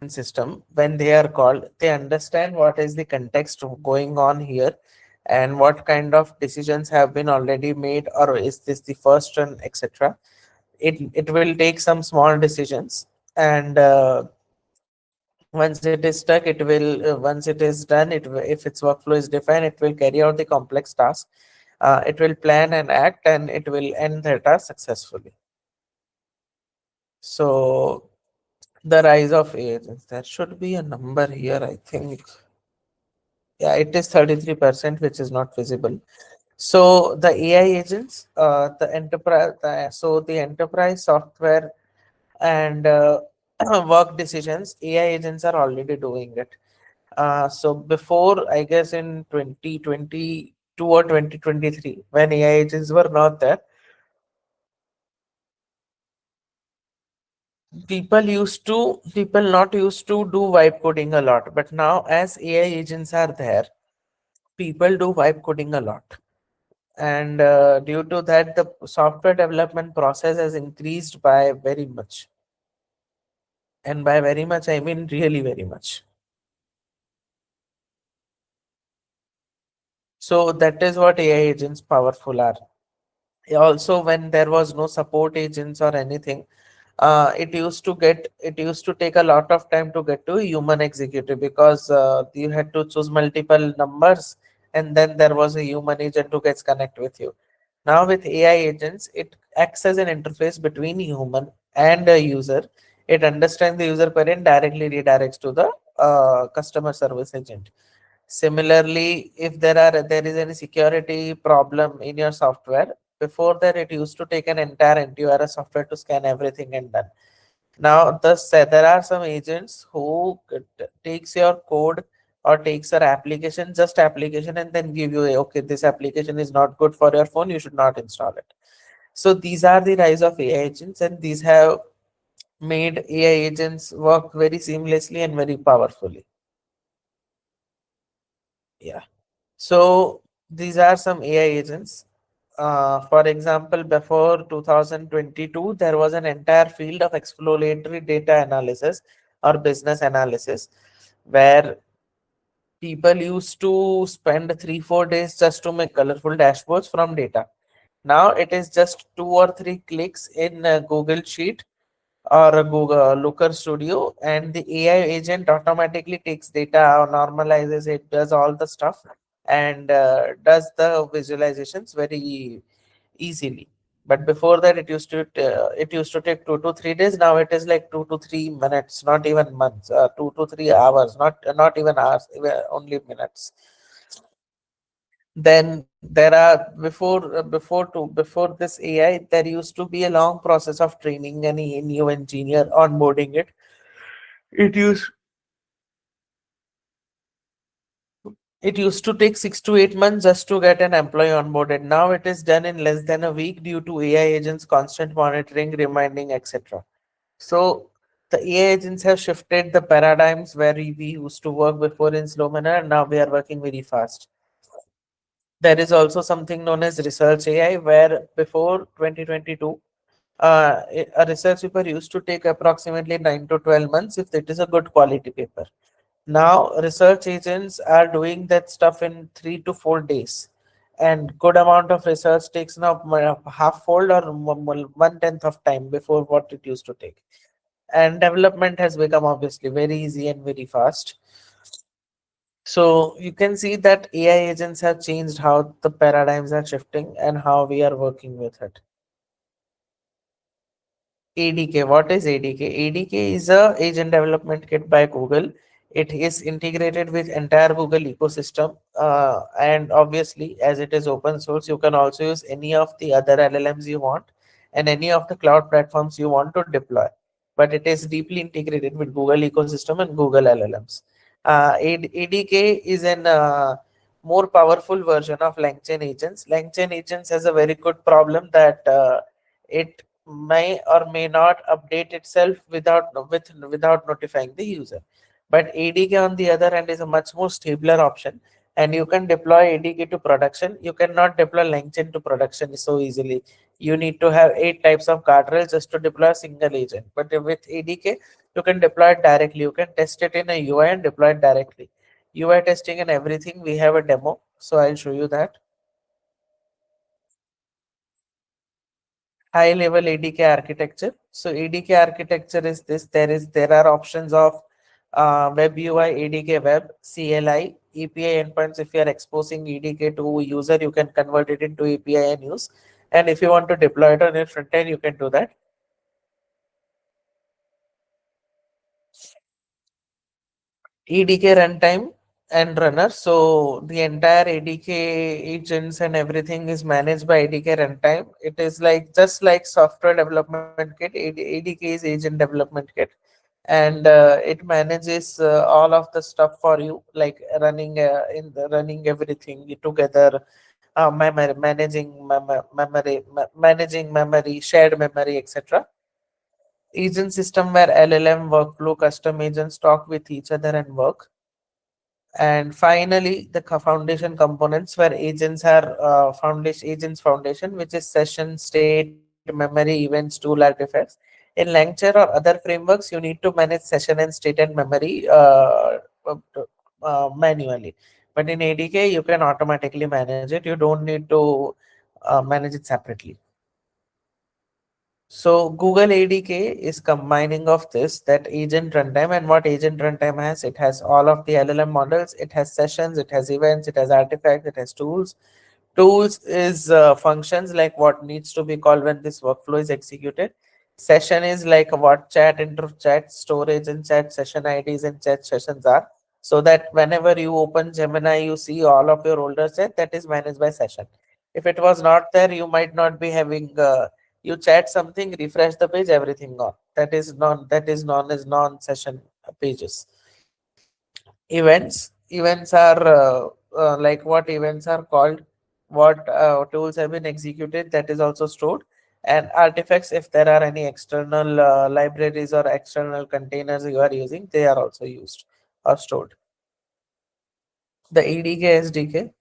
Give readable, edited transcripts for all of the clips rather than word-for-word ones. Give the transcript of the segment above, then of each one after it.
system, when they are called, they understand what is the context going on here and what kind of decisions have been already made, or is this the first run, etc. It will take some small decisions, and once it is stuck, it will once it is done, if its workflow is defined, it will carry out the complex task. It will plan and act, and it will end the task successfully. So the rise of agents, there should be a number here, I think. Yeah, it is 33%, which is not visible. So the AI agents, the enterprise software and work decisions, AI agents are already doing it. So before, I guess in 2022 or 2023, when AI agents were not there, people not used to do vibe coding a lot. But now, as AI agents are there, people do vibe coding a lot. And due to that, the software development process has increased by very much. And by very much, I mean really very much. So that is what AI agents powerful are. Also, when there was no support agents or anything, it used to take a lot of time to get to a human executive, because you had to choose multiple numbers, and then there was a human agent who gets connect with you. Now with AI agents, it acts as an interface between human and a user. It understands the user query and directly redirects to the customer service agent. Similarly, if there is any security problem in your software, before that it used to take an entire antivirus software to scan everything and done. Now, there are some agents who takes your code or takes your application, just application, and then give you a, okay, this application is not good for your phone, you should not install it. So these are the rise of AI agents, and these have made AI agents work very seamlessly and very powerfully. Yeah. So these are some AI agents. For example, before 2022, there was an entire field of exploratory data analysis or business analysis, where people used to spend 3 4 days just to make colorful dashboards from data. Now it is just 2 or 3 clicks in Google Sheet or a Google Looker Studio, and the AI agent automatically takes data, normalizes it, does all the stuff, and does the visualizations very easily. But before that, it used to take 2 to 3 days. Now it is like 2 to 3 minutes, not even months. 2 to 3 hours, not even hours, only minutes. Then there are before this AI, there used to be a long process of training any new engineer, onboarding it. It used it used to take 6 to 8 months just to get an employee onboarded. Now it is done in less than a week due to AI agents, constant monitoring, reminding, etc. So the AI agents have shifted the paradigms where we used to work before in slow manner. Now we are working very fast. There is also something known as research AI, where before 2022, a research paper used to take approximately 9 to 12 months if it is a good quality paper. Now, research agents are doing that stuff in 3 to 4 days. And good amount of research takes now half fold or 1/10 of time before what it used to take. And development has become obviously very easy and very fast. So you can see that AI agents have changed how the paradigms are shifting and how we are working with it. ADK. What is ADK? ADK is a agent development kit by Google. It is integrated with entire Google ecosystem, and obviously, as it is open source, you can also use any of the other LLMs you want and any of the cloud platforms you want to deploy. But it is deeply integrated with Google ecosystem and Google LLMs. ADK is an more powerful version of LangChain agents. LangChain agents has a very good problem that it may or may not update itself without notifying the user. But ADK on the other hand is a much more stabler option, and you can deploy ADK to production. You cannot deploy LangChain to production so easily. You need to have 8 types of guardrails just to deploy a single agent. But with ADK, You can deploy it directly. You can test it in a UI and deploy it directly. UI testing and everything, we have a demo. So I'll show you that. High level ADK architecture. So ADK architecture is this. There are options of web UI, ADK web, CLI, API endpoints. If you are exposing ADK to user, you can convert it into API and use. And if you want to deploy it on your front end, you can do that. ADK runtime and runner. So the entire ADK agents and everything is managed by ADK runtime. It is like just like software development kit. ADK is agent development kit, and it manages all of the stuff for you, like running everything together, managing memory, shared memory, etc. Agent system where LLM workflow custom agents talk with each other and work. And finally, the foundation components where agents are foundation, which is session, state, memory, events, tool artifacts. In Langchair or other frameworks, you need to manage session and state and memory manually. But in ADK, you can automatically manage it. You don't need to manage it separately. So Google ADK is combining of this, that agent runtime. And what agent runtime has, it has all of the LLM models, it has sessions, it has events, it has artifacts, it has tools. Tools is functions like what needs to be called when this workflow is executed. Session is like what chat, inter chat, storage and chat, session IDs and chat sessions are. So that whenever you open Gemini, you see all of your older chat, that is managed by session. If it was not there, you might not be having you chat something, refresh the page, everything gone. That is known as non-session pages. Events are like what events are called, what tools have been executed, that is also stored. And artifacts, if there are any external libraries or external containers you are using, they are also used or stored. The EDK SDK.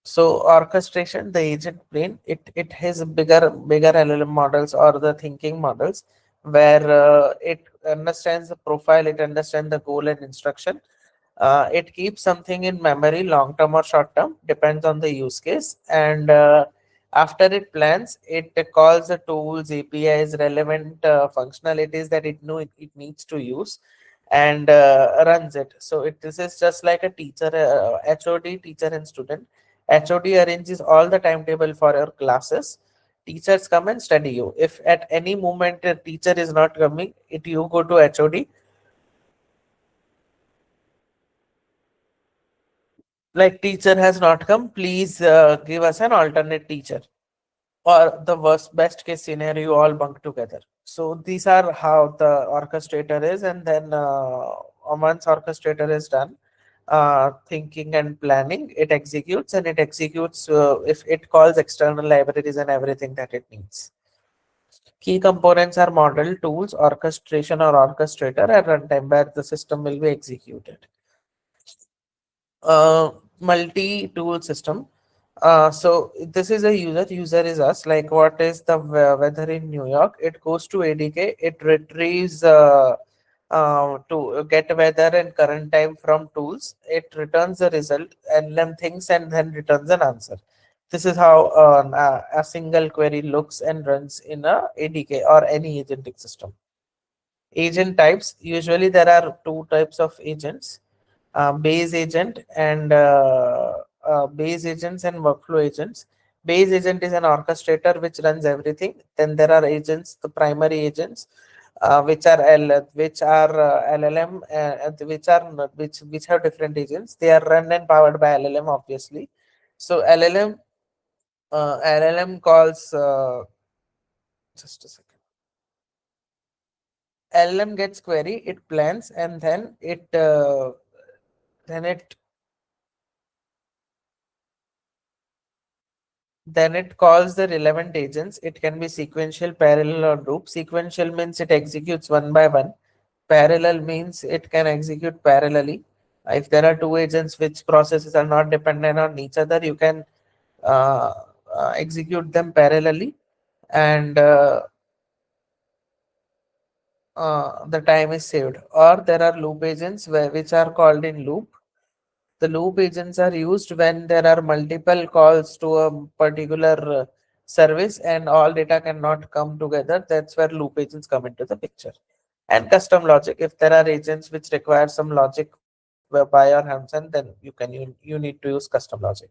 So orchestration, the agent plane, it has bigger LLM models or the thinking models, where it understands the profile, it understands the goal and instruction. It keeps something in memory, long term or short term, depends on the use case. And after it plans, it calls the tools, APIs, relevant functionalities that it needs to use, and runs it. So this is just like a teacher, HOD, teacher and student. HOD arranges all the timetable for your classes. Teachers come and study you. If at any moment a teacher is not coming, you go to HOD, like teacher has not come, please give us an alternate teacher. Or the worst best case scenario, you all bunk together. So these are how the orchestrator is. And then once orchestrator is done thinking and planning, it executes, and it executes if it calls external libraries and everything that it needs. Key components are model, tools, orchestration or orchestrator, and runtime where the system will be executed. Multi-tool system. So this is a user. User is us. Like what is the weather in New York? It goes to ADK. It retrieves to get weather and current time from tools. It returns the result and then thinks and then returns an answer. This is how a single query looks and runs in a ADK or any agentic system. Agent types. Usually there are two types of agents, base agent and base agents and workflow agents. Base agent is an orchestrator which runs everything. Then there are agents, the primary agents, which are LLM, which have different agents. They are run and powered by LLM, obviously. So LLM calls. Just a second. LLM gets query, it plans, and then it calls the relevant agents. It can be sequential, parallel, or loop. Sequential means it executes one by one. Parallel means it can execute parallelly. If there are two agents which processes are not dependent on each other, you can uh, execute them parallelly. And the time is saved. Or there are loop agents which are called in loop. The loop agents are used when there are multiple calls to a particular service and all data cannot come together. That's where loop agents come into the picture. And custom logic. If there are agents which require some logic by your hands, and then you need to use custom logic.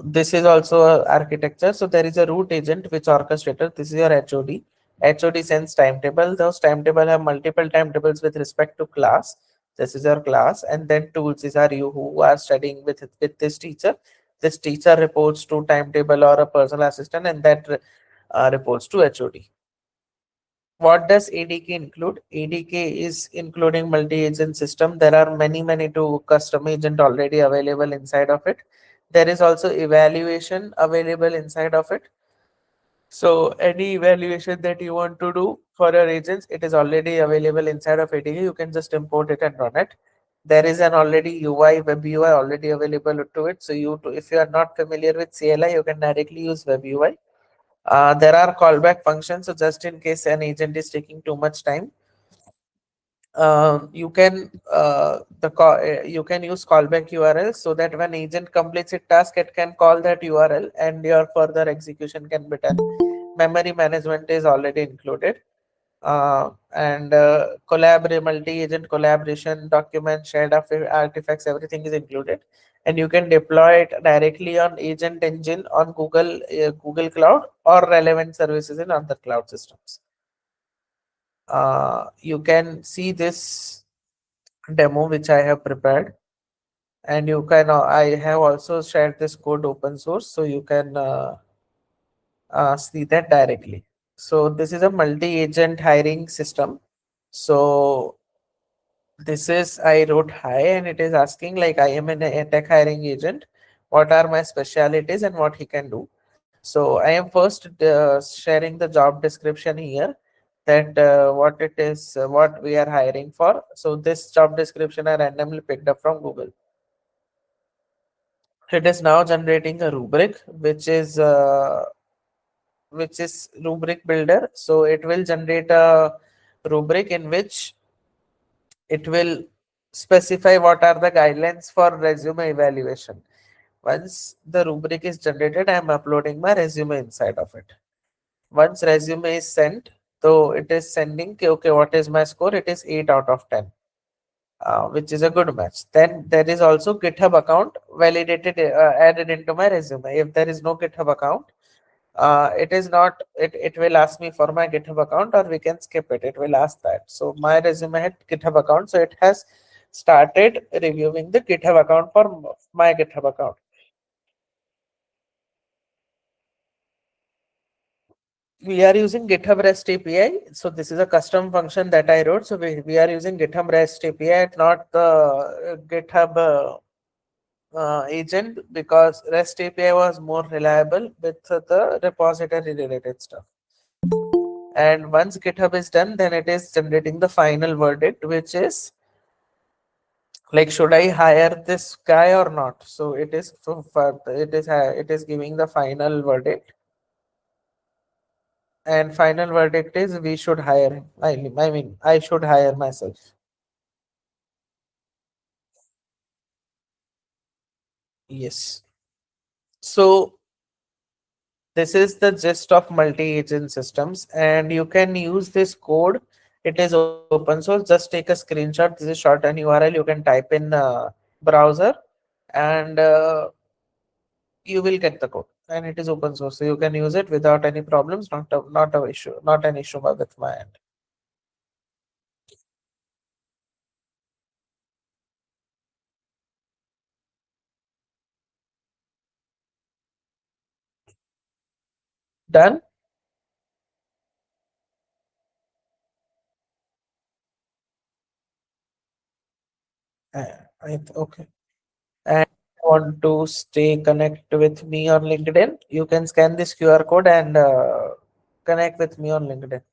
This is also a architecture. So there is a root agent which orchestrator. This is your HOD. HOD sends timetable. Those timetable have multiple timetables with respect to class. This is your class, and then tools. These are you who are studying with this teacher. This teacher reports to timetable or a personal assistant, and that reports to HOD. What does ADK include? ADK is including multi-agent system. There are many to custom agent already available inside of it. There is also evaluation available inside of it. So any evaluation that you want to do for your agents, it is already available inside of ADK. You can just import it and run it. There is an already UI, web UI already available to it. So if you are not familiar with CLI, you can directly use web UI. There are callback functions. So just in case an agent is taking too much time, you can use callback URL so that when agent completes a task, it can call that URL and your further execution can be done. Memory management is already included. And multi-agent collaboration, documents, shared artifacts, everything is included. And you can deploy it directly on Agent Engine on Google Cloud or relevant services in other cloud systems. You can see this demo which I have prepared, and you can I have also shared this code open source, so you can see that directly. So this is a multi-agent hiring system. So this is, I wrote hi, and it is asking like, I am a tech hiring agent. What are my specialities and what he can do? So I am first sharing the job description here, that what it is, what we are hiring for. So this job description I randomly picked up from Google. It is now generating a rubric, which is rubric builder. So it will generate a rubric in which it will specify what are the guidelines for resume evaluation. Once the rubric is generated, I am uploading my resume inside of it. Once resume is sent, so it is sending, okay, what is my score? It is 8 out of 10, which is a good match. Then there is also GitHub account validated, added into my resume. If there is no GitHub account, it is not, it will ask me for my GitHub account, or we can skip it. It will ask that. So my resume had GitHub account, so it has started reviewing the GitHub account for my GitHub account. We are using GitHub REST API. So this is a custom function that I wrote. So we are using GitHub REST API, not the GitHub agent, because REST API was more reliable with the repository related stuff. And once GitHub is done, then it is generating the final verdict, which is like, should I hire this guy or not? So it is giving the final verdict, and final verdict is we should hire him. I mean, I should hire myself. Yes. So this is the gist of multi-agent systems, and you can use this code. It is open source. Just take a screenshot. This is shortened URL. You can type in browser, and you will get the code. And it is open source, so you can use it without any problems. Not a issue. Not an issue with my end. Done. Okay. And want to stay connect with me on LinkedIn, you can scan this QR code and connect with me on LinkedIn.